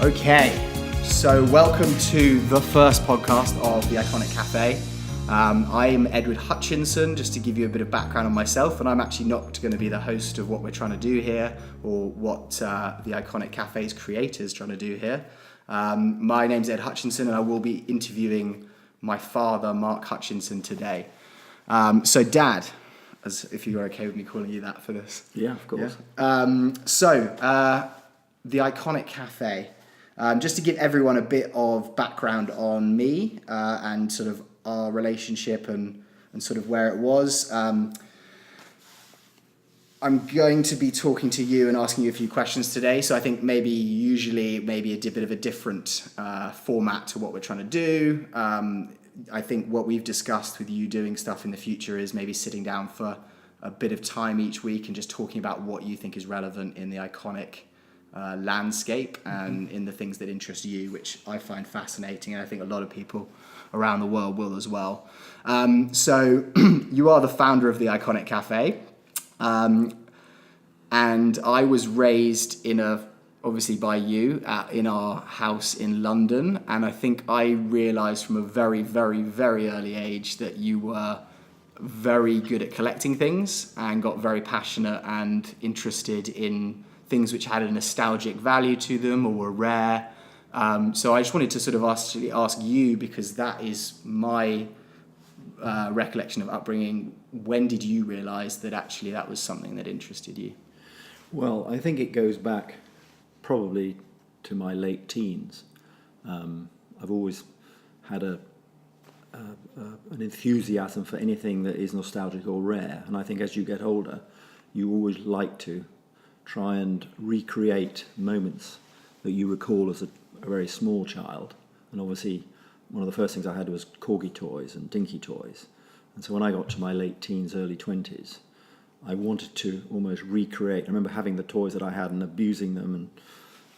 Okay, so welcome to the first podcast of the Iconic Cafe. I'm Edward Hutchinson, just to give you a bit of background on myself, and I'm actually not going to be the host of what we're trying to do here or what the Iconic Cafe's creators trying to do here. My name's Ed Hutchinson, and I will be interviewing my father, Mark Hutchinson, today. So Dad, as if you're okay with me calling you that for this. Yeah, of course. Yeah? The Iconic Cafe. Just to give everyone a bit of background on me and sort of our relationship and sort of where it was. I'm going to be talking to you and asking you a few questions today. So I think maybe a bit of a different format to what we're trying to do. I think what we've discussed with you doing stuff in the future is maybe sitting down for a bit of time each week and just talking about what you think is relevant in the Iconic landscape and in the things that interest you, which I find fascinating, and I think a lot of people around the world will as well. So you are the founder of the Iconic Cafe, and I was raised obviously by you in our house in London, and I think I realised from a very, very, very early age that you were very good at collecting things and got very passionate and interested in things which had a nostalgic value to them or were rare. So I just wanted to sort of ask you, because that is my recollection of upbringing. When did you realise that actually that was something that interested you? Well, I think it goes back probably to my late teens. I've always had an enthusiasm for anything that is nostalgic or rare, and I think as you get older, you always like to try and recreate moments that you recall as a very small child. And obviously, one of the first things I had was corgi toys and dinky toys. And so when I got to my late teens, early 20s, I wanted to almost recreate. I remember having the toys that I had and abusing them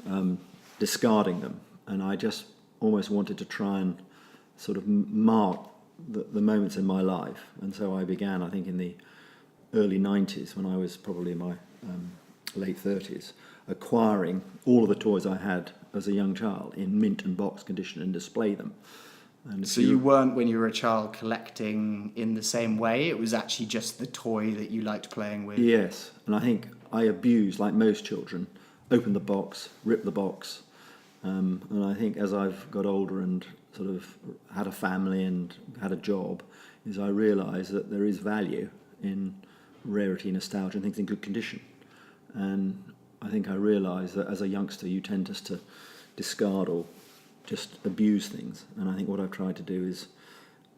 and discarding them. And I just almost wanted to try and sort of mark the moments in my life. And so I began, I think, in the early 90s, when I was probably in my late 30s, acquiring all of the toys I had as a young child in mint and box condition and display them. And so you weren't, when you were a child, collecting in the same way? It was actually just the toy that you liked playing with? Yes, and I think I abused, like most children, opened the box, ripped the box, and I think as I've got older and sort of had a family and had a job, is I realised that there is value in rarity, nostalgia, and things in good condition. And I think I realised that as a youngster you tend just to discard or just abuse things. And I think what I've tried to do is,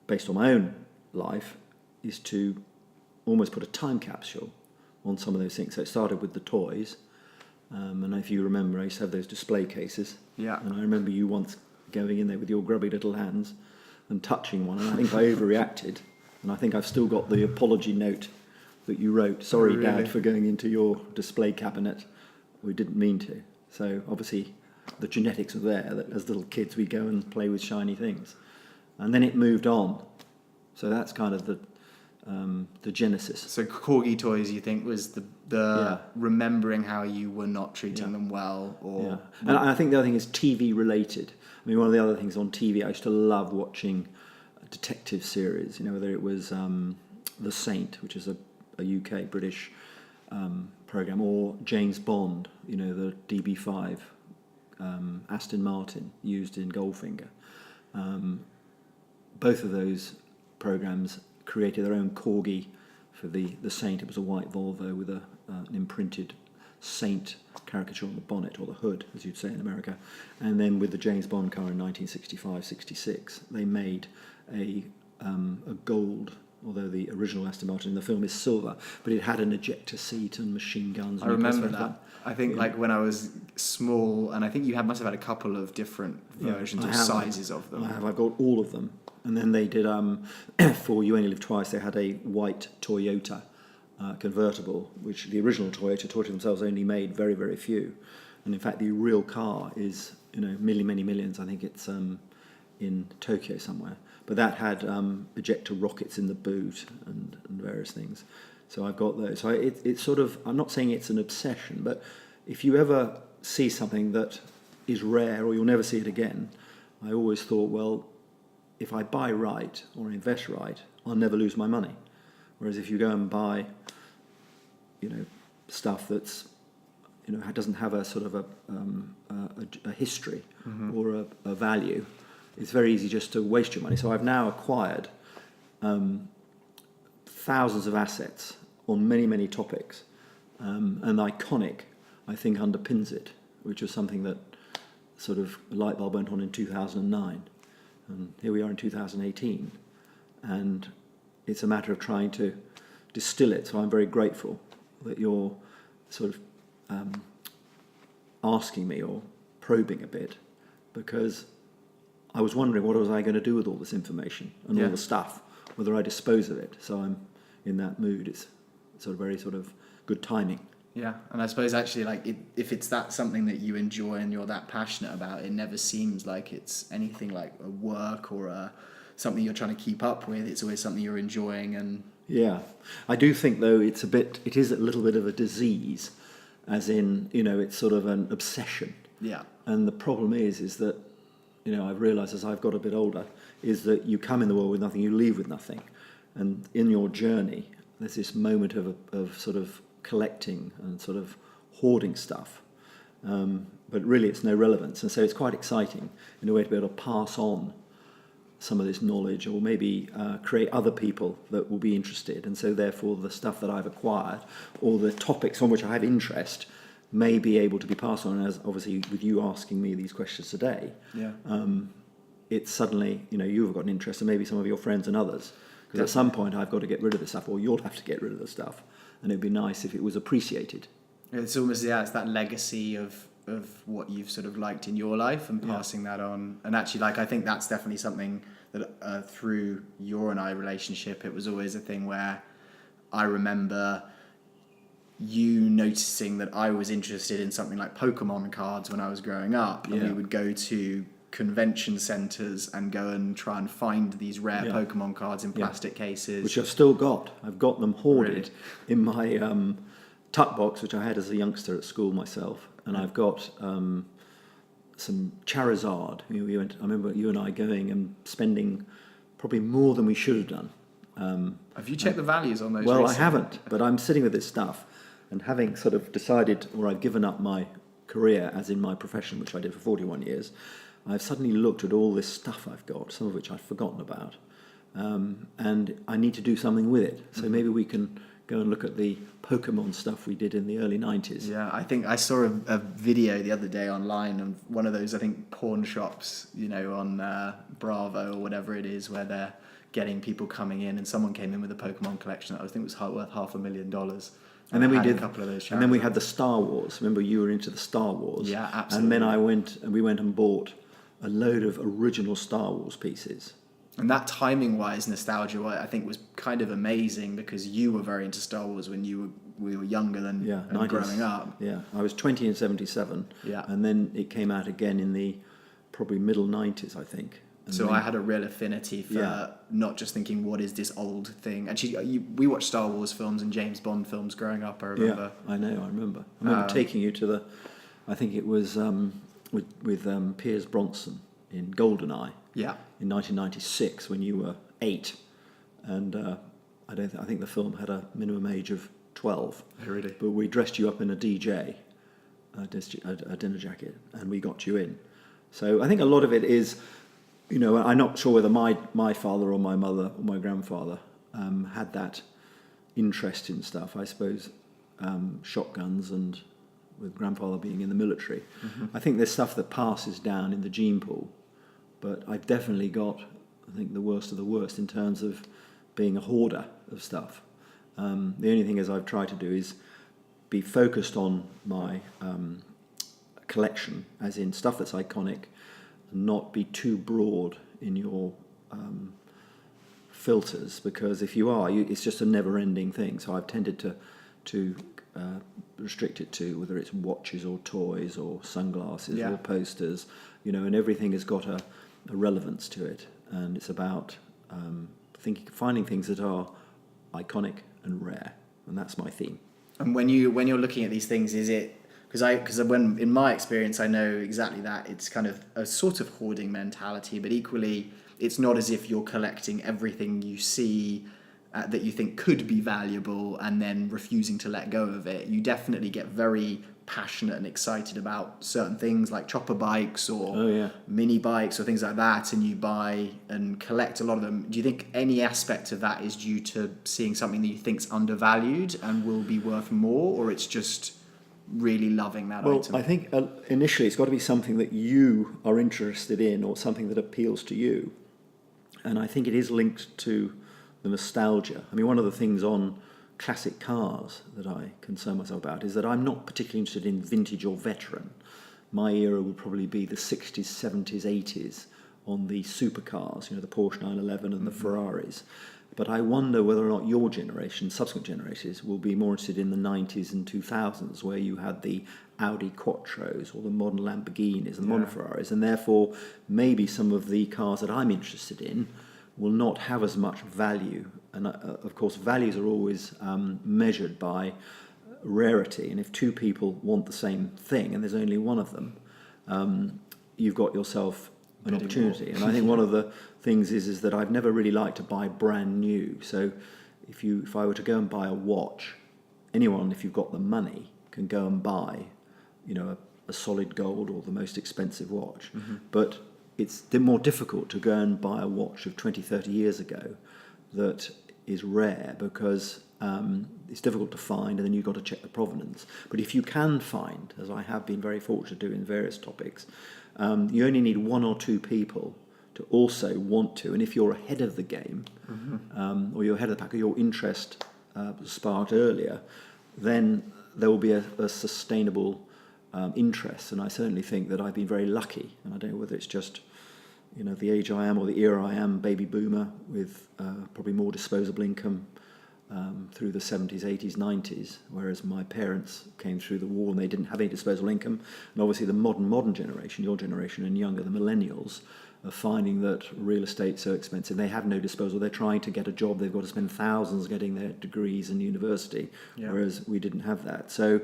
based on my own life, is to almost put a time capsule on some of those things. So it started with the toys, and if you remember, I used to have those display cases. Yeah. And I remember you once going in there with your grubby little hands and touching one, and I think I overreacted. And I think I've still got the apology note that you wrote, sorry, really? Dad, for going into your display cabinet. We didn't mean to. So obviously the genetics are there, that as little kids we go and play with shiny things. And then it moved on. So that's kind of the genesis. So corgi toys, you think, was the remembering how you were not treating them well? Or And I think the other thing is TV related. I mean, one of the other things on TV, I used to love watching detective series, whether it was The Saint, which is a UK, British program, or James Bond, the DB5, Aston Martin used in Goldfinger. Both of those programs created their own corgi for the Saint. It was a white Volvo with an imprinted Saint caricature on the bonnet, or the hood, as you'd say in America. And then with the James Bond car in 1965-66, they made a gold, although the original Aston Martin in the film is silver, but it had an ejector seat and machine guns. I remember that. I think when I was small, and I think you must have had a couple of different versions or sizes of them. I've got all of them. And then they did, for You Only Live Twice, they had a white Toyota convertible, which the original Toyota themselves only made very, very few. And in fact, the real car is, many millions. I think it's in Tokyo somewhere. But that had ejector rockets in the boot and various things. So I've got those. So it's sort of, I'm not saying it's an obsession, but if you ever see something that is rare or you'll never see it again, I always thought, well, if I buy right or invest right, I'll never lose my money. Whereas if you go and buy, stuff that's, doesn't have a sort of a history or a value, it's very easy just to waste your money. So I've now acquired thousands of assets on many, many topics, and Iconic, I think, underpins it, which was something that sort of a light bulb went on in 2009. And here we are in 2018, and it's a matter of trying to distill it. So I'm very grateful that you're sort of asking me or probing a bit, because I was wondering what was I going to do with all this information and all the stuff, whether I dispose of it. So I'm in that mood. It's sort of very sort of good timing. Yeah, and I suppose actually, like, if it's that something that you enjoy and you're that passionate about, it never seems like it's anything like a work or something you're trying to keep up with. It's always something you're enjoying. And yeah, I do think though it is a little bit of a disease, as in, it's sort of an obsession. Yeah. And the problem is that, I've realised as I've got a bit older, is that you come in the world with nothing, you leave with nothing, and in your journey, there's this moment of sort of collecting and sort of hoarding stuff, but really it's no relevance. And so it's quite exciting in a way to be able to pass on some of this knowledge, or maybe create other people that will be interested. And so therefore the stuff that I've acquired or the topics on which I have interest may be able to be passed on. As obviously with you asking me these questions today, it's suddenly, you've got an interest, and maybe some of your friends and others, because at some point I've got to get rid of this stuff, or you'll have to get rid of the stuff. And it'd be nice if it was appreciated. It's almost, it's that legacy of what you've sort of liked in your life and passing that on. And actually, I think that's definitely something that through your and I relationship, it was always a thing where I remember you noticing that I was interested in something like Pokemon cards when I was growing up. And we would go to convention centres and go and try and find these rare Pokemon cards in plastic cases. Which I've still got. I've got them hoarded in my tuck box, which I had as a youngster at school myself. And I've got some Charizard. I remember you and I going and spending probably more than we should have done. Have you checked the values on those? Well, recently? I haven't, but I'm sitting with this stuff, and having sort of decided, or I've given up my career, as in my profession, which I did for 41 years, I've suddenly looked at all this stuff I've got, some of which I've forgotten about, and I need to do something with it. So maybe we can go and look at the Pokemon stuff we did in the early 90s. Yeah, I think I saw a video the other day online of one of those, I think, pawn shops, on Bravo or whatever it is, where they're getting people coming in, and someone came in with a Pokemon collection that I think was worth $500,000. And then we did a couple of those. And then we had the Star Wars. Remember, you were into the Star Wars. Yeah, absolutely. And then we went and bought a load of original Star Wars pieces. And that timing-wise, nostalgia, I think, was kind of amazing, because you were very into Star Wars when we were younger than growing up. Yeah, I was 20 in 77. Yeah. And then it came out again in the probably middle 90s, I think. And so I had a real affinity for not just thinking, what is this old thing? Actually, we watched Star Wars films and James Bond films growing up, I remember. Yeah, I remember taking you to I think it was with Piers Bronson in GoldenEye. Yeah. In 1996, when you were 8, and I think the film had a minimum age of 12. Really? But we dressed you up in a DJ, a dinner jacket, and we got you in. So I think a lot of it is, I'm not sure whether my father or my mother or my grandfather had that interest in stuff. I suppose shotguns, and with grandfather being in the military. Mm-hmm. I think there's stuff that passes down in the gene pool, but I've definitely got, I think, the worst of the worst in terms of being a hoarder of stuff. The only thing is I've tried to do is be focused on my collection, as in stuff that's iconic, and not be too broad in your filters, because if you are, it's just a never-ending thing. So I've tended to restrict it to whether it's watches or toys or sunglasses or posters, and everything has got a relevance to it, and it's about finding things that are iconic and rare, and that's my theme. And when you're looking at these things, is it Because when in my experience, I know exactly that it's kind of a sort of hoarding mentality, but equally, it's not as if you're collecting everything you see that you think could be valuable and then refusing to let go of it. You definitely get very passionate and excited about certain things like chopper bikes or mini bikes or things like that, and you buy and collect a lot of them. Do you think any aspect of that is due to seeing something that you think's undervalued and will be worth more, or it's just really loving that item? Well, I think initially it's got to be something that you are interested in or something that appeals to you. And I think it is linked to the nostalgia. I mean, one of the things on classic cars that I concern myself about is that I'm not particularly interested in vintage or veteran. My era would probably be the 60s, 70s, 80s on the supercars, the Porsche 911 and the Ferraris. But I wonder whether or not your generation, subsequent generations, will be more interested in the 90s and 2000s, where you had the Audi Quattros or the modern Lamborghinis and the modern Ferraris, and therefore maybe some of the cars that I'm interested in will not have as much value. And of course, values are always measured by rarity, and if two people want the same thing and there's only one of them, you've got yourself an opportunity. And I think one of the things is that I've never really liked to buy brand new. So if I were to go and buy a watch, anyone, if you've got the money, can go and buy, a solid gold or the most expensive watch. But it's more difficult to go and buy a watch of 20, 30 years ago that is rare, because it's difficult to find, and then you've got to check the provenance. But if you can find, as I have been very fortunate to do in various topics, you only need one or two people to also want to, and if you're ahead of the game, or you're ahead of the pack, or your interest sparked earlier, then there will be a sustainable interest. And I certainly think that I've been very lucky, and I don't know whether it's just the age I am or the era I am, baby boomer, with probably more disposable income through the 70s, 80s, 90s, whereas my parents came through the war and they didn't have any disposable income. And obviously the modern generation, your generation and younger, the millennials, are finding that real estate's so expensive. They have no disposal. They're trying to get a job. They've got to spend thousands getting their degrees in university, whereas we didn't have that. So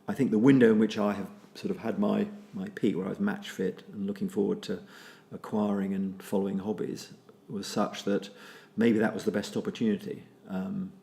I think the window in which I have sort of had my peak, where I was match fit and looking forward to acquiring and following hobbies, was such that maybe that was the best opportunity.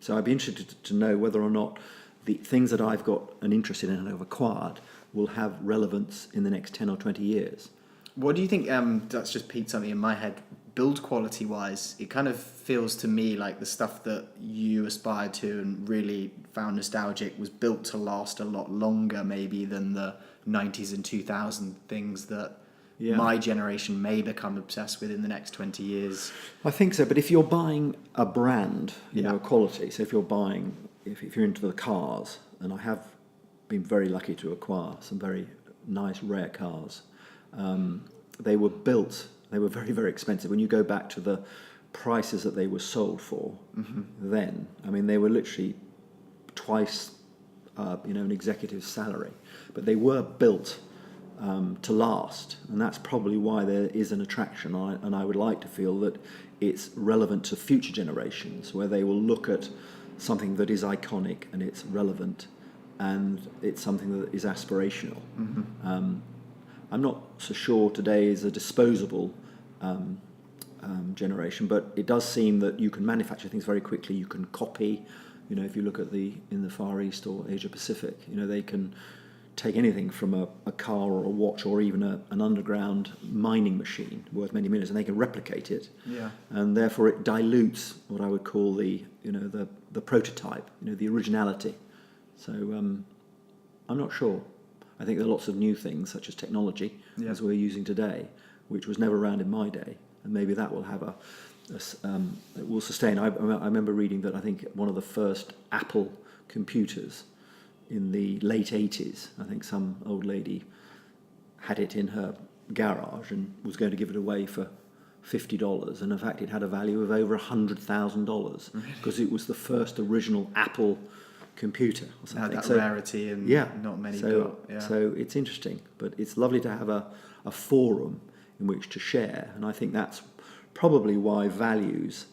So I'd be interested to know whether or not the things that I've got an interest in and have acquired will have relevance in the next 10 or 20 years. What do you think, that's just piqued something in my head, build quality wise? It kind of feels to me like the stuff that you aspired to and really found nostalgic was built to last a lot longer maybe than the 90s and 2000 things that my generation may become obsessed with in the next 20 years. I think so, but if you're buying a brand, a quality, so if you're buying, if you're into the cars, and I have been very lucky to acquire some very nice rare cars, they were built, they were very, very expensive. When you go back to the prices that they were sold for then, I mean, they were literally twice, an executive's salary, but they were built to last, and that's probably why there is an attraction. And I would like to feel that it's relevant to future generations, where they will look at something that is iconic and it's relevant, and it's something that is aspirational. I'm not so sure today is a disposable generation, but it does seem that you can manufacture things very quickly. You can copy. If you look at in the Far East or Asia Pacific, they can take anything from a car or a watch or even an underground mining machine worth many millions, and they can replicate it. And therefore it dilutes what I would call the prototype, the originality. So I'm not sure. I think there are lots of new things, such as technology, as we're using today, which was never around in my day, and maybe that will have it will sustain. I remember reading that I think one of the first Apple computers in the late 80s, I think some old lady had it in her garage and was going to give it away for $50, and in fact it had a value of over $100,000 because it was the first original Apple computer or something. That rarity and not many got. So it's interesting, but it's lovely to have a forum in which to share, and I think that's probably why values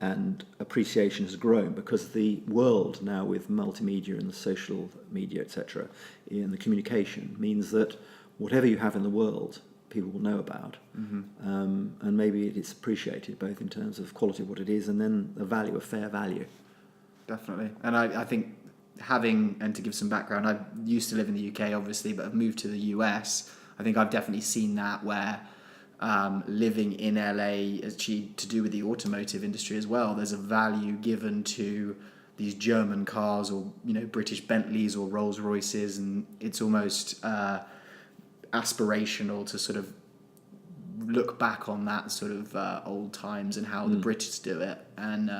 and appreciation has grown because the world now with multimedia and the social media, etc., and the communication means that whatever you have in the world, people will know about, and maybe it's appreciated both in terms of quality of what it is and then the value of fair value. Definitely. And I think and to give some background, I used to live in the UK, obviously, but I've moved to the US. I think I've definitely seen that where living in LA, actually to do with the automotive industry as well, there's a value given to these German cars or, British Bentleys or Rolls Royces, and it's almost aspirational to sort of look back on that sort of old times and how the British do it, and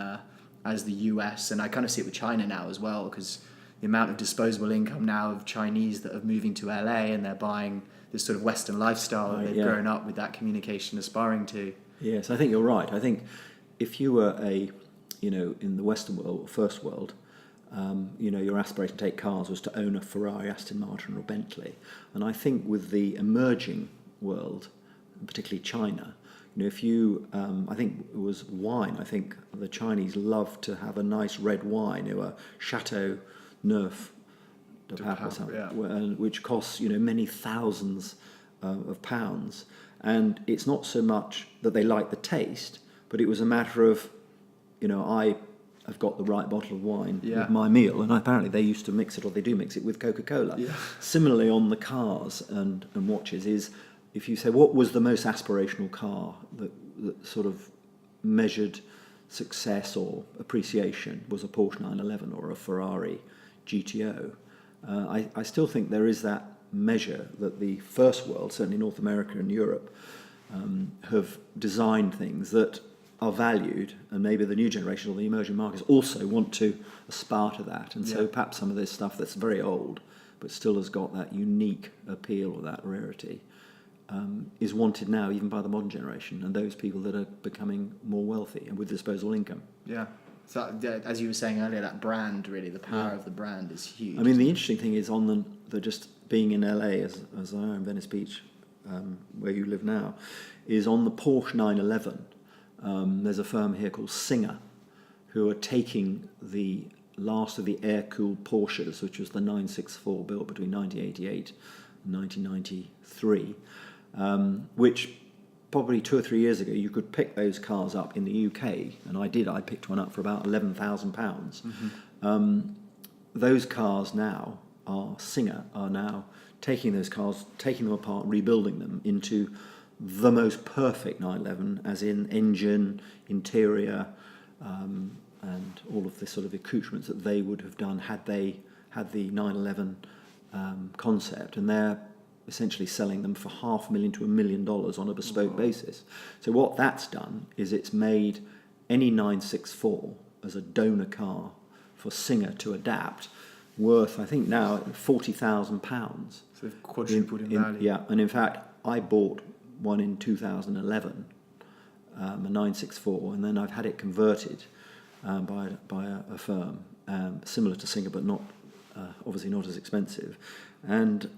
as the US, and I kind of see it with China now as well, because the amount of disposable income now of Chinese that are moving to LA and they're buying this sort of Western lifestyle that they've grown up with that communication aspiring to. Yes, I think you're right. I think if you were in the Western world, or first world, your aspiration to take cars was to own a Ferrari, Aston Martin, or Bentley. And I think with the emerging world, particularly China, if you, I think it was wine. I think the Chinese love to have a nice red wine, a Chateau Neuf de Pape or something, which costs many thousands of pounds. And it's not so much that they like the taste, but it was a matter of, I've got the right bottle of wine with my meal, and apparently they used to mix it, or they do mix it with Coca-Cola. Yeah. Similarly on the cars and watches is, if you say what was the most aspirational car that sort of measured success or appreciation, was a Porsche 911 or a Ferrari GTO. I still think there is that measure that the first world, certainly North America and Europe, have designed things that are valued, and maybe the new generation or the emerging markets also want to aspire to that. And so perhaps some of this stuff that's very old but still has got that unique appeal or that rarity is wanted now even by the modern generation and those people that are becoming more wealthy and with disposable income. Yeah. So as you were saying earlier, that brand, really, the power of the brand is huge. I mean, the interesting thing is on the just being in LA, as I am in Venice Beach, where you live now, is on the Porsche 911. There's a firm here called Singer, who are taking the last of the air-cooled Porsches, which was the 964 built between 1988 and 1993, which probably 2 or 3 years ago you could pick those cars up in the UK, and I picked one up for about £11,000. Those cars now Singer are now taking those cars, taking them apart, rebuilding them into the most perfect 911, as in engine, interior, and all of the sort of accoutrements that they would have done had they had the 911 concept, and they're essentially selling them for $500,000 to $1 million on a bespoke basis. So what that's done is it's made any 964 as a donor car for Singer to adapt, worth I think now £40,000. So they've quadrupled in value. Yeah, and in fact I bought one in 2011, a 964, and then I've had it converted by a firm similar to Singer, but not obviously not as expensive. And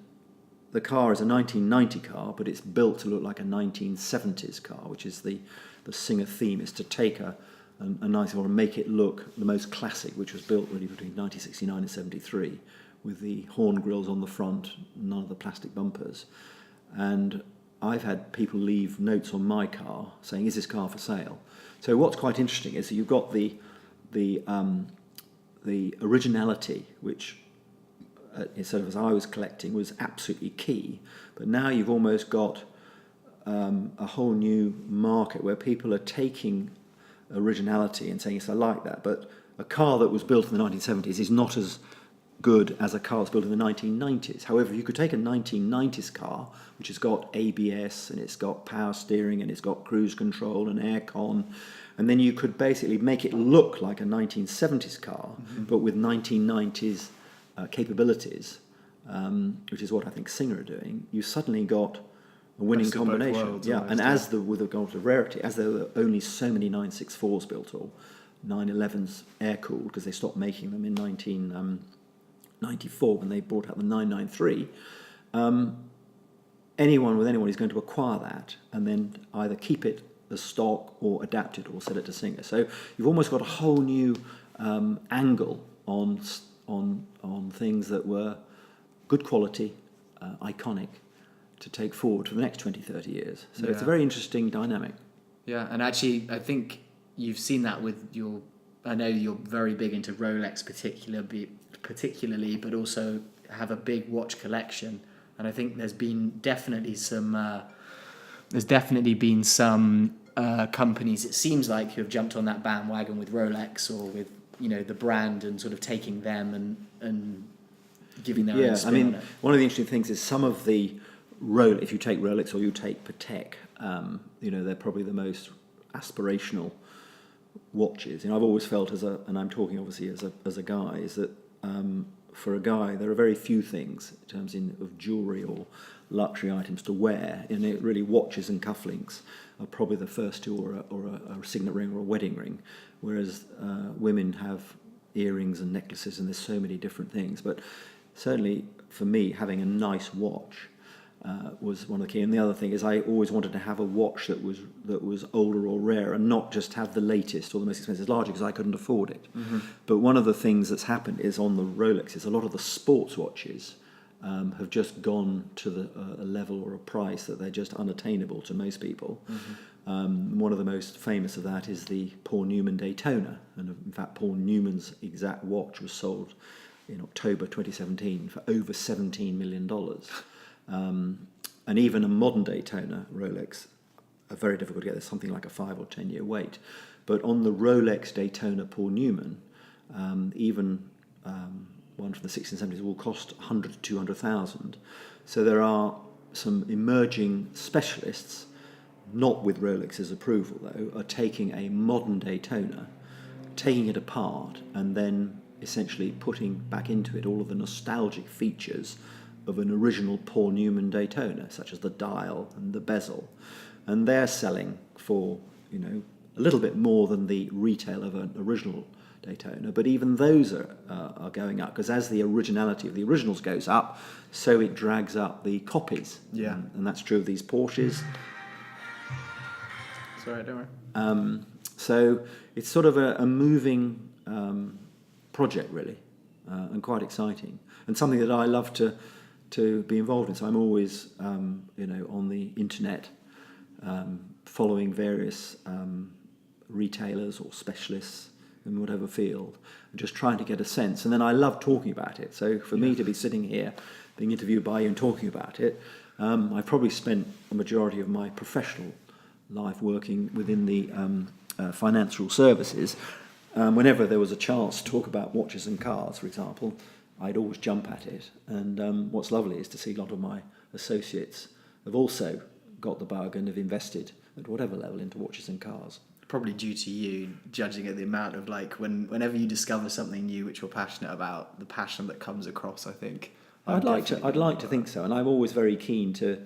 the car is a 1990 car, but it's built to look like a 1970s car, which is the Singer theme, is to take a nice car and make it look the most classic, which was built really between 1969 and 73, with the horn grills on the front, none of the plastic bumpers. And I've had people leave notes on my car saying, "Is this car for sale?" So what's quite interesting is that you've got the originality, which sort of as I was collecting was absolutely key, but now you've almost got a whole new market where people are taking originality and saying, "Yes, I like that," but a car that was built in the 1970s is not as good as a car that's built in the 1990s. However, you could take a 1990s car, which has got ABS and it's got power steering and it's got cruise control and aircon, and then you could basically make it look like a 1970s car, but with 1990s capabilities, which is what I think Singer are doing. You suddenly got a winning combination. Worlds, and as with regard to rarity, as there were only so many 964s built or 911s air-cooled, because they stopped making them in 1994 when they brought out the 993, anyone is going to acquire that and then either keep it as stock or adapt it or sell it to Singer. So you've almost got a whole new angle on things that were good quality, iconic, to take forward for the next 20, 30 years. So it's a very interesting dynamic. Yeah, and actually I think you've seen that with I know you're very big into Rolex particularly, but also have a big watch collection. And I think there's definitely been some companies, it seems like, who have jumped on that bandwagon with Rolex or with, the brand, and sort of taking them and giving their own spin on it. One of the interesting things is some of the if you take Rolex or you take Patek, they're probably the most aspirational watches. I've always felt and I'm talking obviously as a guy, is that for a guy there are very few things in terms of jewellery or luxury items to wear. Really, watches and cufflinks are probably the first two, or a signet ring or a wedding ring, whereas women have earrings and necklaces, and there's so many different things. But certainly for me, having a nice watch was one of the key. And the other thing is, I always wanted to have a watch that was older or rare, and not just have the latest or the most expensive, larger, because I couldn't afford it. Mm-hmm. But one of the things that's happened is on the Rolex is a lot of the sports watches have just gone to a level or a price that they're just unattainable to most people. Mm-hmm. One of the most famous of that is the Paul Newman Daytona, and in fact Paul Newman's exact watch was sold in October 2017 for over $17 million. And even a modern Daytona Rolex are very difficult to get. There's something like a 5 or 10 year wait. But on the Rolex Daytona Paul Newman, even one from the 1670s will cost 100 to 200,000. So there are some emerging specialists, not with Rolex's approval though, are taking a modern Daytona, taking it apart, and then essentially putting back into it all of the nostalgic features of an original Paul Newman Daytona, such as the dial and the bezel. And they're selling for, a little bit more than the retail of an original Daytona, but even those are going up, because as the originality of the originals goes up, so it drags up the copies. Yeah. And that's true of these Porsches. Sorry, don't worry. So it's sort of a moving project, really, and quite exciting, and something that I love to be involved in. So I'm always, on the internet, following various retailers or specialists in whatever field, and just trying to get a sense. And then I love talking about it. So for me to be sitting here, being interviewed by you and talking about it, I've probably spent a majority of my professional life working within the financial services. Whenever there was a chance to talk about watches and cars, for example, I'd always jump at it. And what's lovely is to see a lot of my associates have also got the bug and have invested at whatever level into watches and cars. Probably due to you, judging at the amount of whenever you discover something new which you're passionate about, the passion that comes across, I think. I'd like to think so, and I'm always very keen to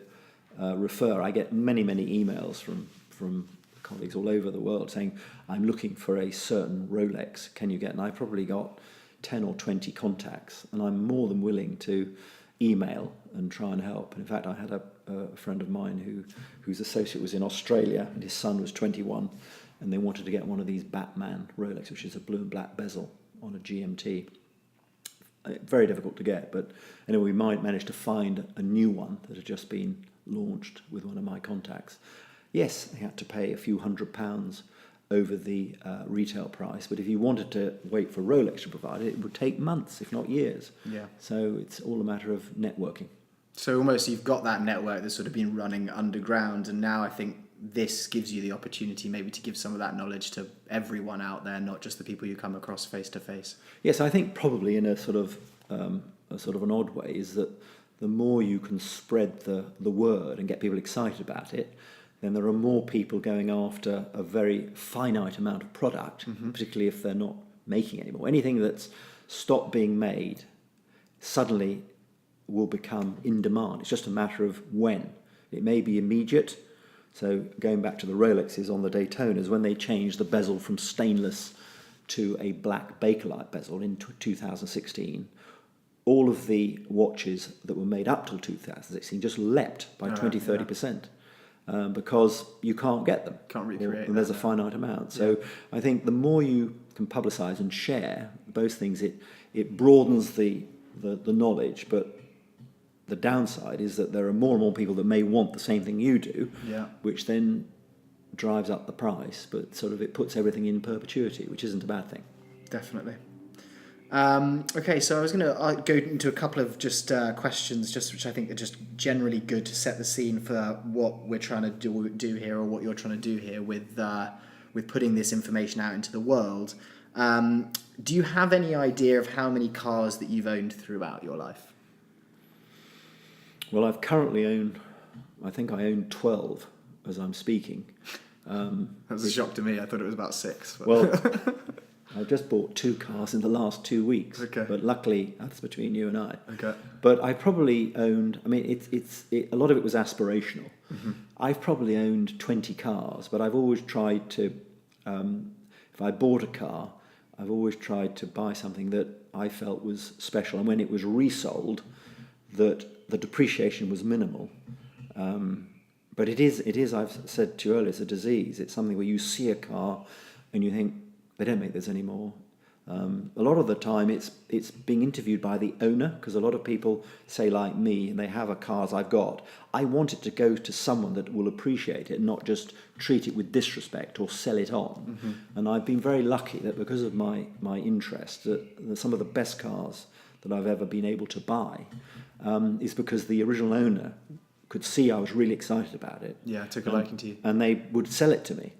refer. I get many emails from colleagues all over the world saying, I'm looking for a certain Rolex, can you get? And I've probably got 10 or 20 contacts, and I'm more than willing to email and try and help. And in fact, I had a friend of mine whose associate was in Australia, and his son was 21, and they wanted to get one of these Batman Rolex, which is a blue and black bezel on a GMT. Very difficult to get, but anyway, we might manage to find a new one that had just been launched with one of my contacts. Yes, they had to pay a few £100 over the retail price, but if you wanted to wait for Rolex to provide it, it would take months, if not years. Yeah. So it's all a matter of networking. So almost you've got that network that's sort of been running underground, and now I think this gives you the opportunity maybe to give some of that knowledge to everyone out there, not just the people you come across face to face. Yes, I think probably in a sort of an odd way is that the more you can spread the word and get people excited about it, then there are more people going after a very finite amount of product, particularly if they're not making anymore. Anything that's stopped being made suddenly will become in demand. It's just a matter of when. It may be immediate. So going back to the Rolexes on the Daytonas, when they changed the bezel from stainless to a black Bakelite bezel in 2016, all of the watches that were made up till 2016 just leapt by 30%. because you can't get them. Can't recreate and there's a that, finite amount. So I think the more you can publicise and share both things, it broadens the knowledge, but the downside is that there are more and more people that may want the same thing you do, which then drives up the price, but sort of it puts everything in perpetuity, which isn't a bad thing. Definitely. Okay, so I was going to go into a couple of just questions, which I think are just generally good to set the scene for what we're trying to do here, or what you're trying to do here with putting this information out into the world. Do you have any idea of how many cars that you've owned throughout your life? Well, I've currently owned, I think I own 12 as I'm speaking. That was a shock to me. I thought it was about 6. But. Well, I've just bought 2 cars in the last 2 weeks. Okay. But luckily, that's between you and I. Okay. But I probably owned, I mean, a lot of it was aspirational. Mm-hmm. I've probably owned 20 cars, but I've always tried to, if I bought a car, I've always tried to buy something that I felt was special. And when it was resold, that the depreciation was minimal. But it is, I've said to you earlier, it's a disease. It's something where you see a car and you think, they don't make this anymore. A lot of the time it's being interviewed by the owner, because a lot of people say, like me, and they have a car as I've got, I want it to go to someone that will appreciate it and not just treat it with disrespect or sell it on. Mm-hmm. And I've been very lucky that because of my interest, that some of the best cars that I've ever been able to buy is because the original owner could see I was really excited about it. Yeah, took a liking to you. And they would sell it to me.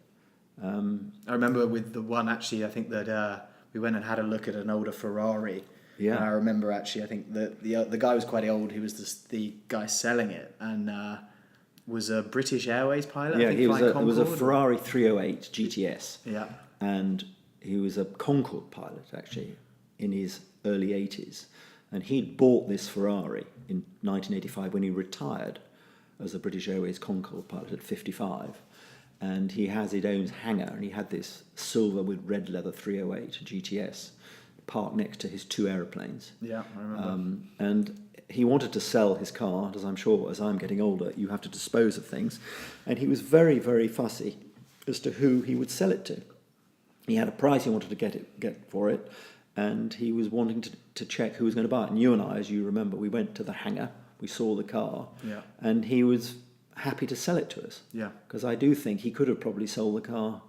I remember with the one, actually, I think that we went and had a look at an older Ferrari. Yeah. And I remember, actually, I think that the guy was quite old. He was the guy selling it, and was a British Airways pilot. Yeah, I think, it was a Ferrari 308 GTS. Yeah. And he was a Concorde pilot, actually, in his early 80s. And he'd bought this Ferrari in 1985 when he retired as a British Airways Concorde pilot at 55. And he has his own hangar, and he had this silver with red leather 308 GTS parked next to his 2 aeroplanes. Yeah, I remember. And he wanted to sell his car, as I'm sure as I'm getting older, you have to dispose of things. And he was very, very fussy as to who he would sell it to. He had a price he wanted to get for it, and he was wanting to check who was going to buy it. And you and I, as you remember, we went to the hangar, we saw the car, and he was happy to sell it to us. Yeah. Because I do think he could have probably sold the car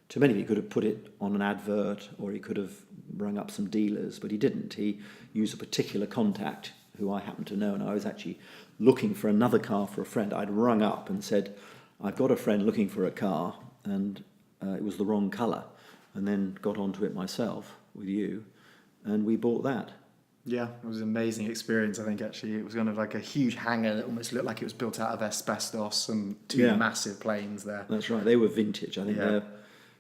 to many. He could have put it on an advert, or he could have rung up some dealers, but he didn't. He used a particular contact who I happen to know, and I was actually looking for another car for a friend. I'd rung up and said, I've got a friend looking for a car, and it was the wrong colour, and then got onto it myself with you, and we bought that. Yeah, it was an amazing experience, I think, actually. It was kind of like a huge hangar that almost looked like it was built out of asbestos, and 2 massive planes there. That's right. They were vintage. I think they're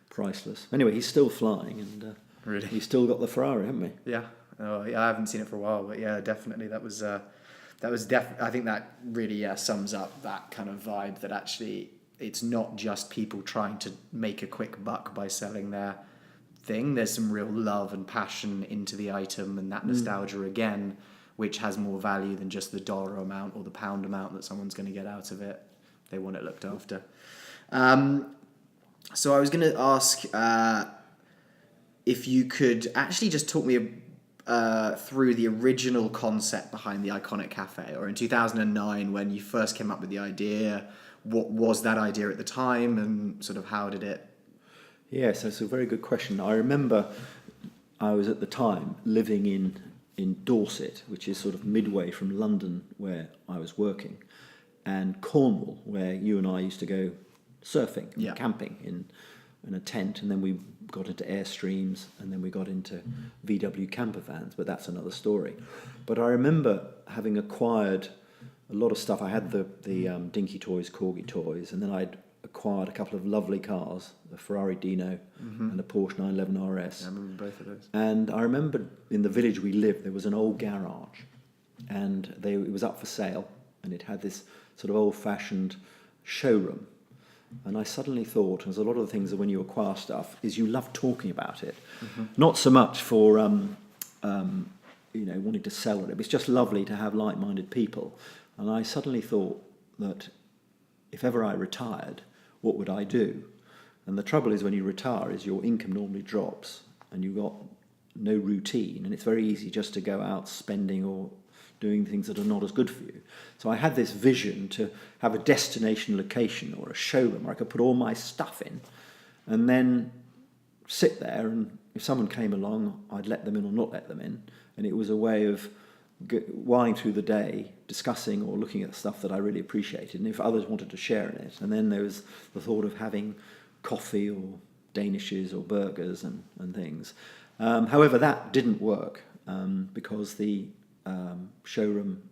priceless. Anyway, he's still flying, and really? He's still got the Ferrari, haven't we? Yeah. Oh, yeah, I haven't seen it for a while, but yeah, definitely. I think that really sums up that kind of vibe, that actually it's not just people trying to make a quick buck by selling their thing. There's some real love and passion into the item, and that nostalgia again, which has more value than just the dollar amount or the pound amount that someone's going to get out of it. They want it looked after. So I was going to ask if you could actually just talk me through the original concept behind the Iconic Cafe, or in 2009 when you first came up with the idea. What was that idea at the time, and sort of how did it? Yes, that's a very good question. I remember I was at the time living in Dorset, which is sort of midway from London where I was working, and Cornwall, where you and I used to go surfing and camping in a tent, and then we got into Airstreams, and then we got into VW camper vans, but that's another story. But I remember having acquired a lot of stuff. I had the Dinky Toys, Corgi Toys, and then I'd acquired a couple of lovely cars, the Ferrari Dino and a Porsche 911 RS. Yeah, I remember both of those. And I remember in the village we lived, there was an old garage, and it was up for sale, and it had this sort of old-fashioned showroom. And I suddenly thought, there's a lot of the things that when you acquire stuff, is you love talking about it. Not so much for wanting to sell it, it's just lovely to have like-minded people. And I suddenly thought that if ever I retired, what would I do? And the trouble is when you retire is your income normally drops and you've got no routine, and it's very easy just to go out spending or doing things that are not as good for you. So I had this vision to have a destination location or a showroom where I could put all my stuff in and then sit there, and if someone came along, I'd let them in or not let them in. And it was a way of whiling through the day, discussing or looking at stuff that I really appreciated, and if others wanted to share in it. And then there was the thought of having coffee or danishes or burgers and things. However, that didn't work because the showroom,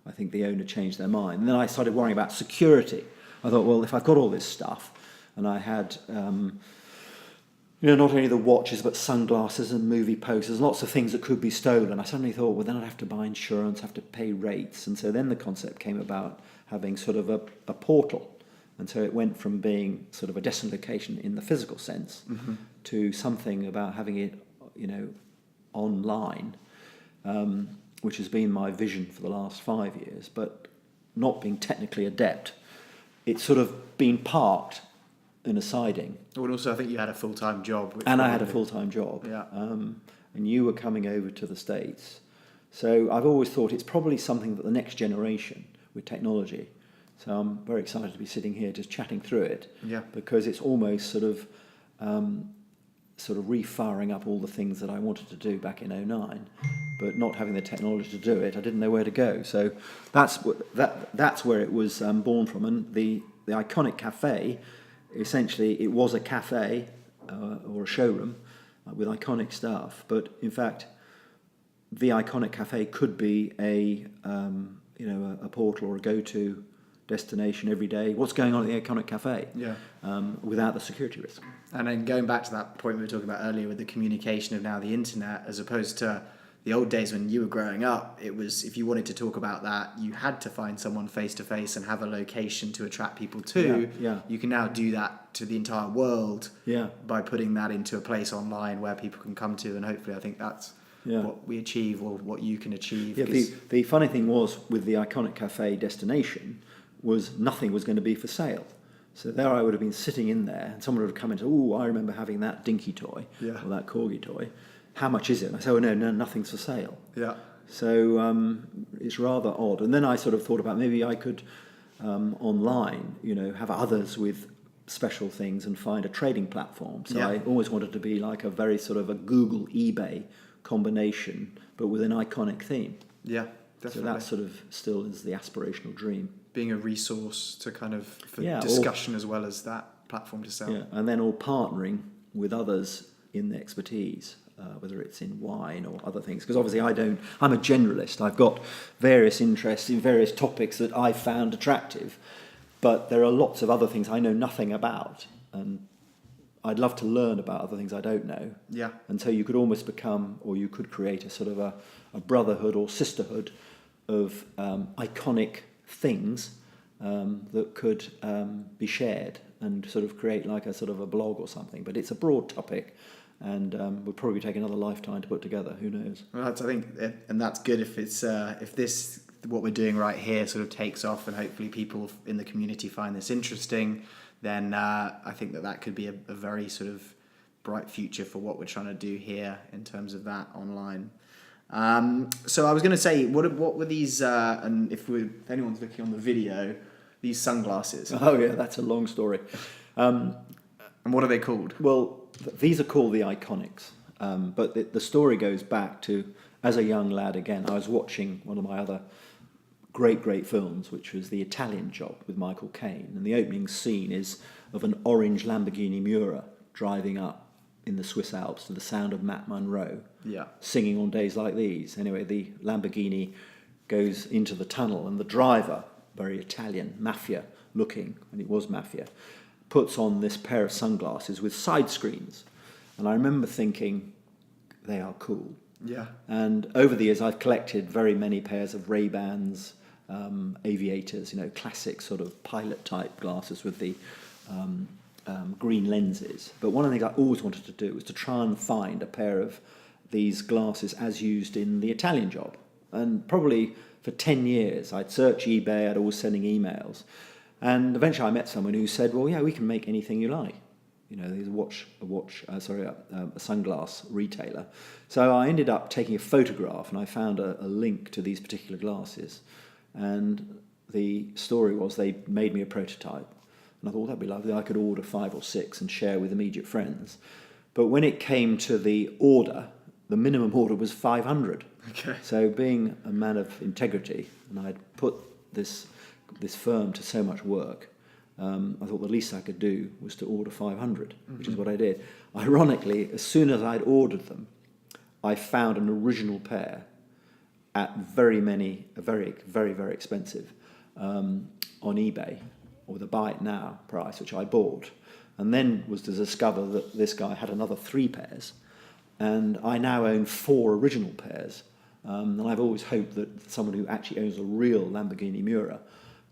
I think the owner changed their mind. And then I started worrying about security. I thought, well, if I've got all this stuff, and I had, not only the watches, but sunglasses and movie posters, lots of things that could be stolen, I suddenly thought, well, then I'd have to buy insurance, have to pay rates. And so then the concept came about having sort of a portal. And so it went from being sort of a destination location in the physical sense to something about having it, online, which has been my vision for the last 5 years, but not being technically adept. It's sort of been parked in a siding. Well, and also I think you had a full-time job. And I had a full-time job. Yeah. And you were coming over to the States. So I've always thought it's probably something that the next generation with technology. So I'm very excited to be sitting here just chatting through it. Yeah. Because it's almost sort of refiring up all the things that I wanted to do back in 2009, but not having the technology to do it, I didn't know where to go. So that's where it was born from. And the Iconic Cafe, essentially, it was a cafe or a showroom with iconic stuff. But in fact, the Iconic Cafe could be a portal or a go-to destination every day. What's going on at the Iconic Cafe? Yeah. Without the security risk. And then going back to that point we were talking about earlier with the communication of now the internet, as opposed to the old days when you were growing up, it was, if you wanted to talk about that, you had to find someone face to face and have a location to attract people to. Yeah. You can now do that to the entire world by putting that into a place online where people can come to, and hopefully I think that's what we achieve, or what you can achieve. Yeah, the funny thing was with the Iconic Cafe destination was nothing was going to be for sale. So there I would have been sitting in there, and someone would have come in and said, "Oh, I remember having that dinky toy or that corgi toy. How much is it?" And I said, "Oh, no, nothing's for sale." Yeah. So it's rather odd. And then I sort of thought about maybe I could online, have others with special things and find a trading platform. So I always wanted to be like a very sort of a Google, eBay combination, but with an iconic theme. Yeah, definitely. So that sort of still is the aspirational dream. Being a resource to kind of for discussion as well as that platform to sell. Yeah, and then all partnering with others in the expertise, whether it's in wine or other things. Because obviously I'm a generalist. I've got various interests in various topics that I've found attractive, but there are lots of other things I know nothing about, and I'd love to learn about other things I don't know. Yeah. And so you could almost become, or you could create a sort of a brotherhood or sisterhood of iconic things that could be shared and sort of create like a sort of a blog or something. But it's a broad topic, and would probably take another lifetime to put together. Who knows? Well, I think, and that's good if it's if this what we're doing right here sort of takes off, and hopefully people in the community find this interesting. Then I think that could be a very sort of bright future for what we're trying to do here in terms of that online. So I was going to say, what were these? And if anyone's looking on the video, these sunglasses. Oh yeah, that's a long story. And what are they called? Well, these are called the Iconics. But the story goes back to, as a young lad, again, I was watching one of my other great films, which was The Italian Job with Michael Caine. And the opening scene is of an orange Lamborghini Miura driving up in the Swiss Alps to the sound of Matt Monro singing On Days Like These. Anyway, the Lamborghini goes into the tunnel, and the driver, very Italian, mafia looking, and it was mafia, puts on this pair of sunglasses with side screens. And I remember thinking, they are cool. Yeah. And over the years, I've collected very many pairs of Ray-Bans, aviators, classic sort of pilot-type glasses with the green lenses. But one of the things I always wanted to do was to try and find a pair of these glasses as used in The Italian Job. And probably for 10 years, I'd search eBay, I'd always sending emails. And eventually I met someone who said, well, yeah, we can make anything you like. You know, he's a sunglass retailer. So I ended up taking a photograph, and I found a link to these particular glasses. And the story was they made me a prototype. And I thought that'd be lovely. I could order 5 or 6 and share with immediate friends. But when it came to the order, the minimum order was 500. Okay. So being a man of integrity, and I'd put this firm to so much work, I thought the least I could do was to order 500, which is what I did. Ironically, as soon as I'd ordered them, I found an original pair at very, very expensive on eBay, or the buy it now price, which I bought, and then was to discover that this guy had another 3 pairs, and I now own 4 original pairs. And I've always hoped that someone who actually owns a real Lamborghini Miura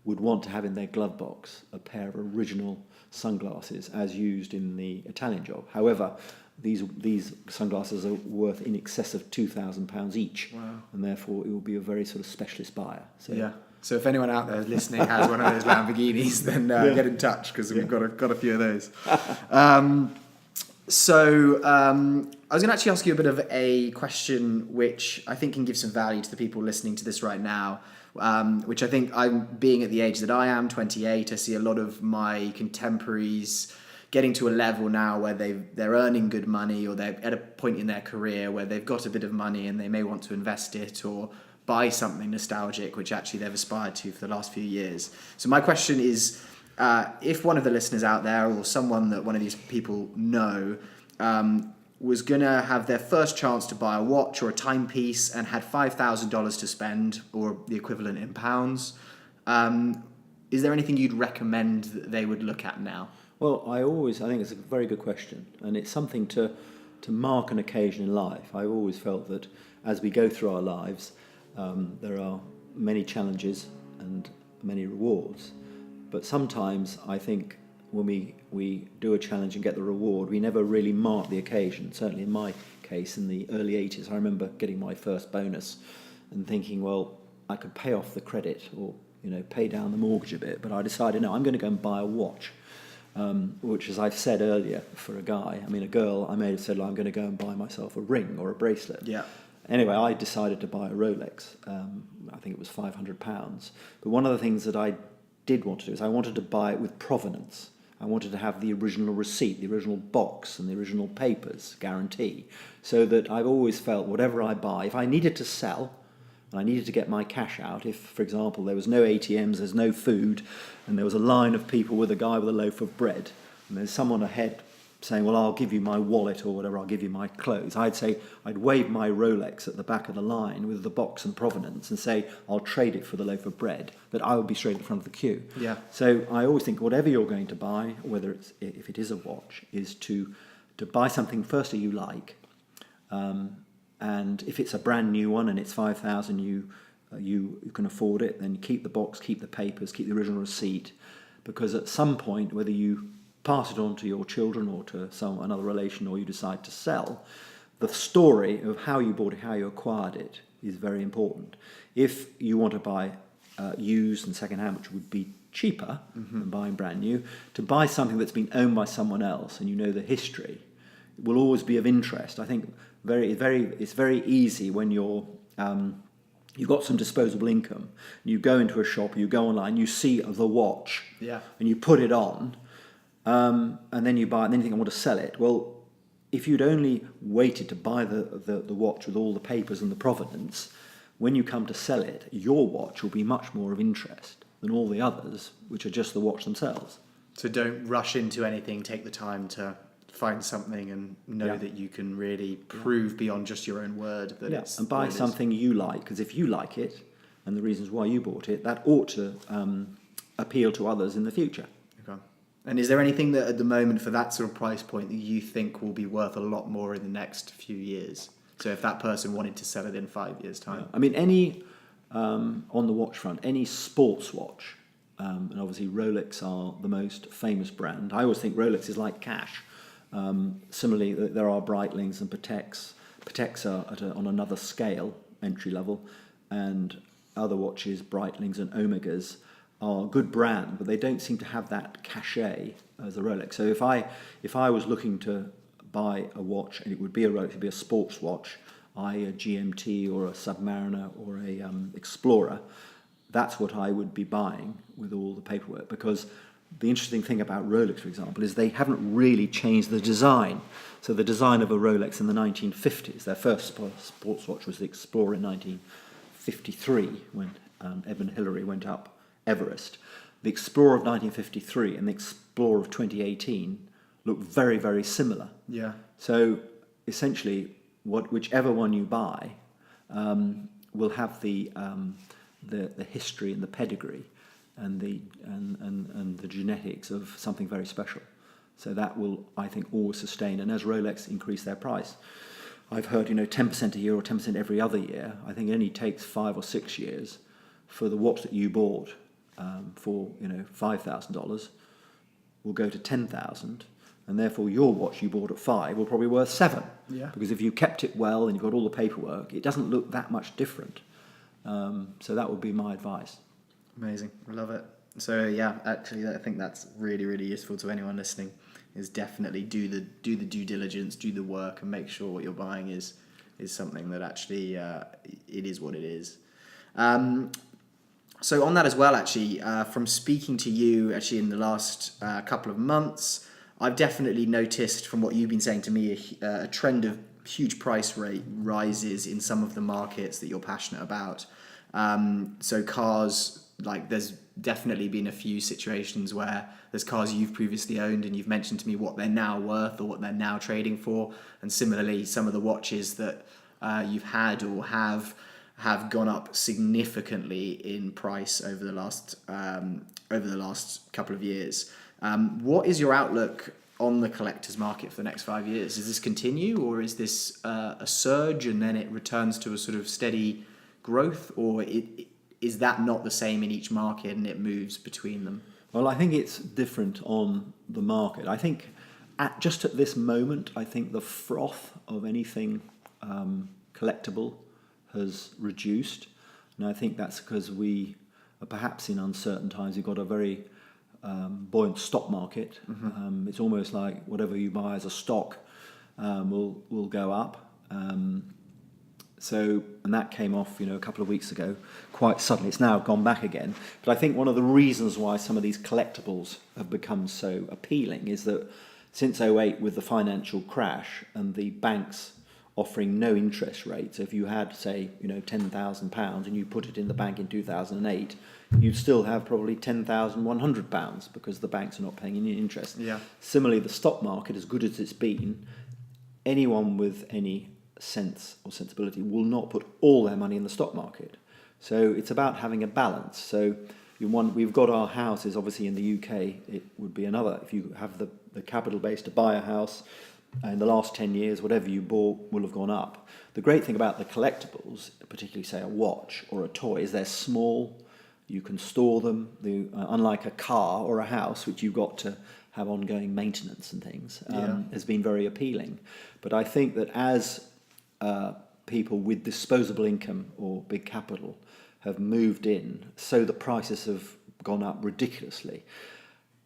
would want to have in their glove box a pair of original sunglasses as used in the Italian job. However, these sunglasses are worth in excess of £2,000 each. Wow. And therefore it will be a very sort of specialist buyer. So, yeah. So if anyone out there listening has one of those Lamborghinis, then get in touch, because we've got a few of those. I was going to actually ask you a bit of a question which I think can give some value to the people listening to this right now, which I think, I'm being at the age that I am, 28, I see a lot of my contemporaries getting to a level now where they're earning good money, or they're at a point in their career where they've got a bit of money and they may want to invest it or buy something nostalgic, which actually they've aspired to for the last few years. So my question is, if one of the listeners out there, or someone that one of these people know, was going to have their first chance to buy a watch or a timepiece and had $5,000 to spend, or the equivalent in pounds, is there anything you'd recommend that they would look at now? Well, I think it's a very good question, and it's something to mark an occasion in life. I've always felt that as we go through our lives, there are many challenges and many rewards, but sometimes I think when we do a challenge and get the reward, we never really mark the occasion. Certainly in my case, in the early 80s, I remember getting my first bonus and thinking, well, I could pay off the credit, or pay down the mortgage a bit, but I decided, no, I'm going to go and buy a watch, which, as I've said earlier, for a guy, a girl, I may have said, well, I'm going to go and buy myself a ring or a bracelet. Yeah. Anyway, I decided to buy a Rolex. I think it was £500. But one of the things that I did want to do is I wanted to buy it with provenance. I wanted to have the original receipt, the original box, and the original papers guarantee, so that I've always felt whatever I buy, if I needed to sell and I needed to get my cash out, if, for example, there was no ATMs, there's no food, and there was a line of people with a guy with a loaf of bread, and there's someone ahead saying, well, I'll give you my wallet or whatever, I'll give you my clothes, I'd wave my Rolex at the back of the line with the box and provenance and say, I'll trade it for the loaf of bread, but I would be straight in front of the queue. Yeah. So I always think whatever you're going to buy, whether if it is a watch, is to buy something firstly you like, and if it's a brand new one and it's $5,000, you can afford it, then keep the box, keep the papers, keep the original receipt, because at some point, whether you pass it on to your children or to another relation, or you decide to sell, the story of how you bought it, how you acquired it, is very important. If you want to buy used and second-hand, which would be cheaper than buying brand new, to buy something that's been owned by someone else and you know the history, it will always be of interest. I think it's very easy when you've got some disposable income, you go into a shop, you go online, you see the watch, and you put it on, and then you buy it, and then you think, I want to sell it. Well, if you'd only waited to buy the watch with all the papers and the provenance, when you come to sell it, your watch will be much more of interest than all the others, which are just the watch themselves. So don't rush into anything, take the time to find something and know that you can really prove beyond just your own word that it's... And buy something you like, because if you like it, and the reasons why you bought it, that ought to appeal to others in the future. Okay. And is there anything that at the moment for that sort of price point that you think will be worth a lot more in the next few years? So if that person wanted to sell it in 5 years' time? I mean, any, on the watch front, any sports watch, and obviously Rolex are the most famous brand. I always think Rolex is like cash. Similarly, there are Breitlings and Pateks. Pateks are on another scale, entry level, and other watches, Breitlings and Omegas, are a good brand, but they don't seem to have that cachet as a Rolex. So if I was looking to buy a watch, and it would be a Rolex, it would be a sports watch, i.e. a GMT or a Submariner or a Explorer, that's what I would be buying with all the paperwork. Because the interesting thing about Rolex, for example, is they haven't really changed the design. So the design of a Rolex in the 1950s, their first sports watch was the Explorer in 1953 when Edmund Hillary went up Everest. The Explorer of 1953 and the Explorer of 2018 look very, very similar. Yeah. So essentially, whichever one you buy will have the history and the pedigree and the genetics of something very special. So that will, I think, always sustain. And as Rolex increase their price, I've heard 10% a year or 10% every other year. I think it only takes 5 or 6 years for the watch that you bought for $5,000 will go to $10,000, and therefore your watch you bought at 5 will probably be worth 7. Yeah. Because if you kept it well and you've got all the paperwork, it doesn't look that much different. So that would be my advice. Amazing, I love it. So yeah, actually, I think that's really, really useful to anyone listening. Is definitely do the due diligence, do the work, and make sure what you're buying is something that actually it is what it is. So on that as well, actually, from speaking to you actually in the last couple of months, I've definitely noticed from what you've been saying to me a trend of huge price rate rises in some of the markets that you're passionate about. So cars, like there's definitely been a few situations where there's cars you've previously owned and you've mentioned to me what they're now worth or what they're now trading for. And similarly, some of the watches that you've had or have gone up significantly in price over the last couple of years. What is your outlook on the collector's market for the next 5 years? Does this continue, or is this a surge and then it returns to a sort of steady growth, or is that not the same in each market and it moves between them? Well, I think it's different on the market. I think just at this moment, I think the froth of anything collectible has reduced. And I think that's because we are perhaps in uncertain times. You've got a very buoyant stock market. Mm-hmm. It's almost like whatever you buy as a stock will go up. And that came off, a couple of weeks ago, quite suddenly. It's now gone back again. But I think one of the reasons why some of these collectibles have become so appealing is that since 2008, with the financial crash and the banks offering no interest rate, so if you had, say, £10,000 and you put it in the bank in 2008, you'd still have probably £10,100 because the banks are not paying any interest. Yeah. Similarly, the stock market, as good as it's been, anyone with any sense or sensibility will not put all their money in the stock market. So it's about having a balance. So we've got our houses, obviously in the UK, it would be another. If you have the capital base to buy a house, in the last 10 years, whatever you bought will have gone up. The great thing about the collectibles, particularly say a watch or a toy, is they're small, you can store them, unlike a car or a house, which you've got to have ongoing maintenance and things, has been very appealing. But I think that as people with disposable income or big capital have moved in, so the prices have gone up ridiculously.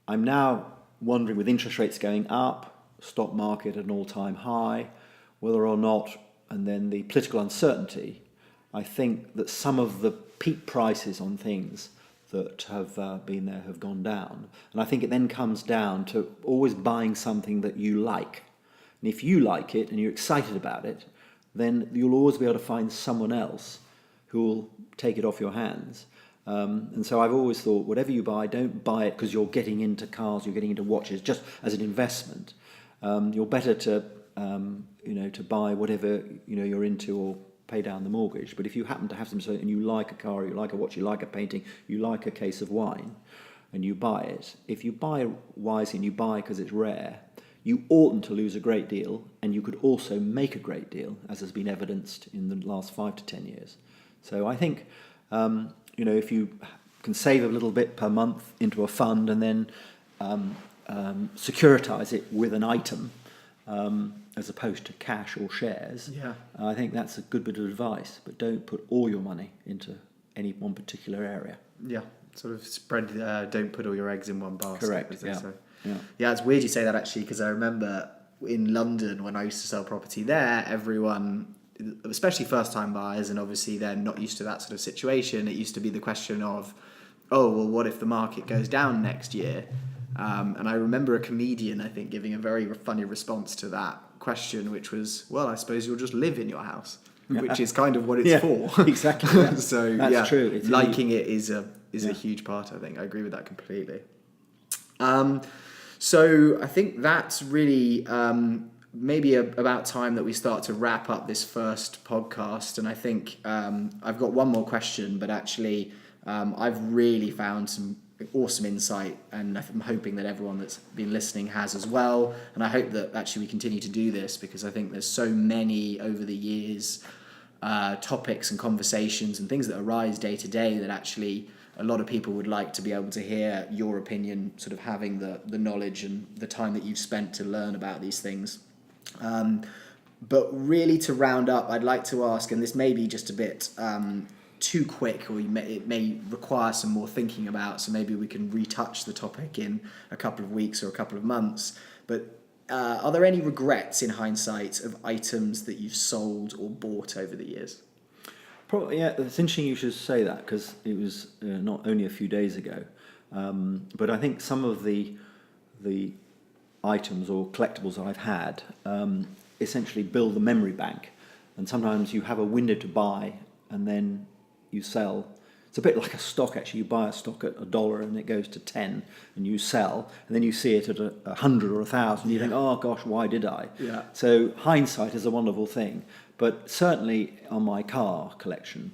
I'm now wondering, with interest rates going up, stock market at an all-time high, whether or not, and then the political uncertainty, I think that some of the peak prices on things that have been there have gone down. And I think it then comes down to always buying something that you like. And if you like it and you're excited about it, then you'll always be able to find someone else who will take it off your hands. And so I've always thought, whatever you buy, don't buy it because you're getting into cars, you're getting into watches, just as an investment. You're better to buy whatever you're into or pay down the mortgage. But if you happen to have some, and you like a car, you like a watch, you like a painting, you like a case of wine, and you buy it, if you buy wisely and you buy because it's rare, you oughtn't to lose a great deal, and you could also make a great deal, as has been evidenced in the last 5 to 10 years. So I think, if you can save a little bit per month into a fund and then securitize it with an item as opposed to cash or shares, I think that's a good bit of advice. But don't put all your money into any one particular area. Yeah, Sort of spread, don't put all your eggs in one basket. Correct, as they yeah. say. Yeah. Yeah, it's weird you say that actually, because I remember in London when I used to sell property there, everyone, especially first-time buyers, and obviously they're not used to that sort of situation, it used to be the question of, oh, well, what if the market goes down next year? And I remember a comedian, I think, giving a very funny response to that question, which was, well, I suppose you'll just live in your house, which is kind of what it's for. Exactly. Yeah. So that's true. It's liking it is a huge part, I think. I agree with that completely. So I think that's really maybe about time that we start to wrap up this first podcast. And I think I've got one more question, but actually I've really found some awesome insight, and I'm hoping that everyone that's been listening has as well. And I hope that actually we continue to do this, because I think there's so many over the years topics and conversations and things that arise day to day that actually a lot of people would like to be able to hear your opinion, sort of having the knowledge and the time that you've spent to learn about these things. But really, to round up, I'd like to ask, and this may be just a bit too quick, or it may require some more thinking about, so maybe we can retouch the topic in a couple of weeks or a couple of months. But are there any regrets in hindsight of items that you've sold or bought over the years? Probably, yeah. It's interesting you should say that, because it was not only a few days ago. But I think some of the items or collectibles I've had essentially build a memory bank. And sometimes you have a window to buy and then you sell. It's a bit like a stock, actually. You buy a stock at $1 and it goes to 10 and you sell, and then you see it at 100 or 1,000. You think, oh gosh, why did I? Yeah. So hindsight is a wonderful thing. But certainly on my car collection,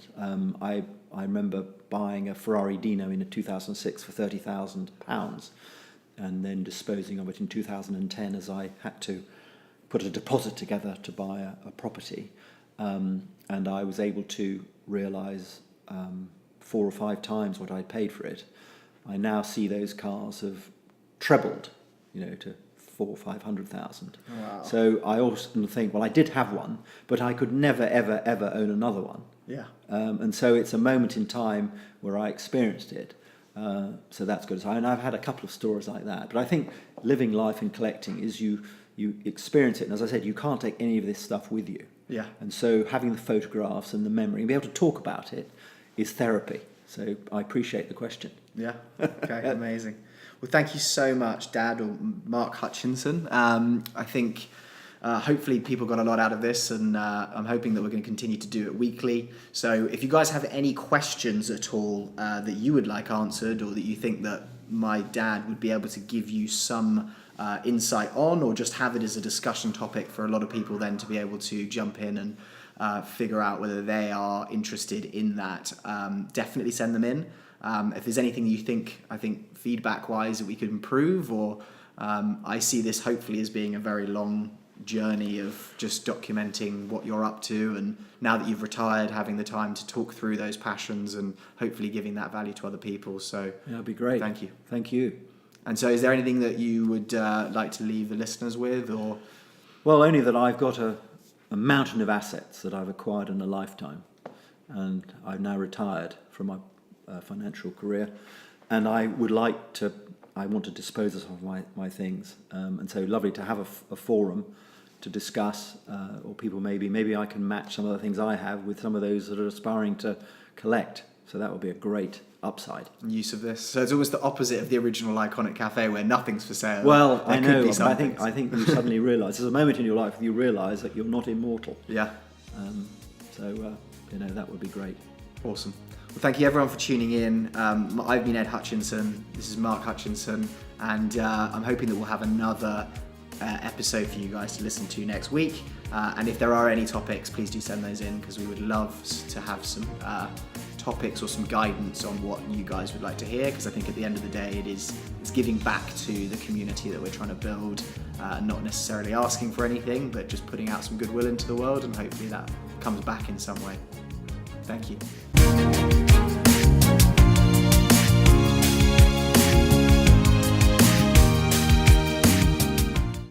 I remember buying a Ferrari Dino in 2006 for £30,000 and then disposing of it in 2010 as I had to put a deposit together to buy a property. And I was able to realise 4 or 5 times what I'd paid for it. I now see those cars have trebled, to 400,000 or 500,000. Wow. So I often think, well, I did have one, but I could never, ever, ever own another one. Yeah. And so it's a moment in time where I experienced it. So that's good. And I've had a couple of stories like that. But I think living life and collecting is you experience it. And as I said, you can't take any of this stuff with you. Yeah. And so having the photographs and the memory and be able to talk about it is therapy. So I appreciate the question. Yeah. Okay. Amazing. Well, thank you so much, Dad, or Mark Hutchinson. I think hopefully people got a lot out of this, and I'm hoping that we're going to continue to do it weekly. So if you guys have any questions at all that you would like answered, or that you think that my dad would be able to give you some insight on, or just have it as a discussion topic for a lot of people then to be able to jump in and figure out whether they are interested in that, definitely send them in. If there's anything you think, feedback-wise, that we could improve, or I see this hopefully as being a very long journey of just documenting what you're up to, and now that you've retired, having the time to talk through those passions and hopefully giving that value to other people. So yeah, that'd be great. Thank you. Thank you. And so is there anything that you would like to leave the listeners with, or? Well, only that I've got a mountain of assets that I've acquired in a lifetime, and I've now retired from my financial career, and I want to dispose of my things, and so lovely to have a forum to discuss, or people maybe I can match some of the things I have with some of those that are aspiring to collect, so that would be a great upside. Use of this. So it's almost the opposite of the original Iconic Cafe, where nothing's for sale. Well, I know, but I think you suddenly realise, there's a moment in your life where you realise that you're not immortal. Yeah. So that would be great. Awesome. Well, thank you everyone for tuning in. I've been Ed Hutchinson. This is Mark Hutchinson, and I'm hoping that we'll have another episode for you guys to listen to next week. And if there are any topics, please do send those in, because we would love to have some topics or some guidance on what you guys would like to hear, because I think at the end of the day it's giving back to the community that we're trying to build, not necessarily asking for anything, but just putting out some goodwill into the world, and hopefully that comes back in some way. Thank you.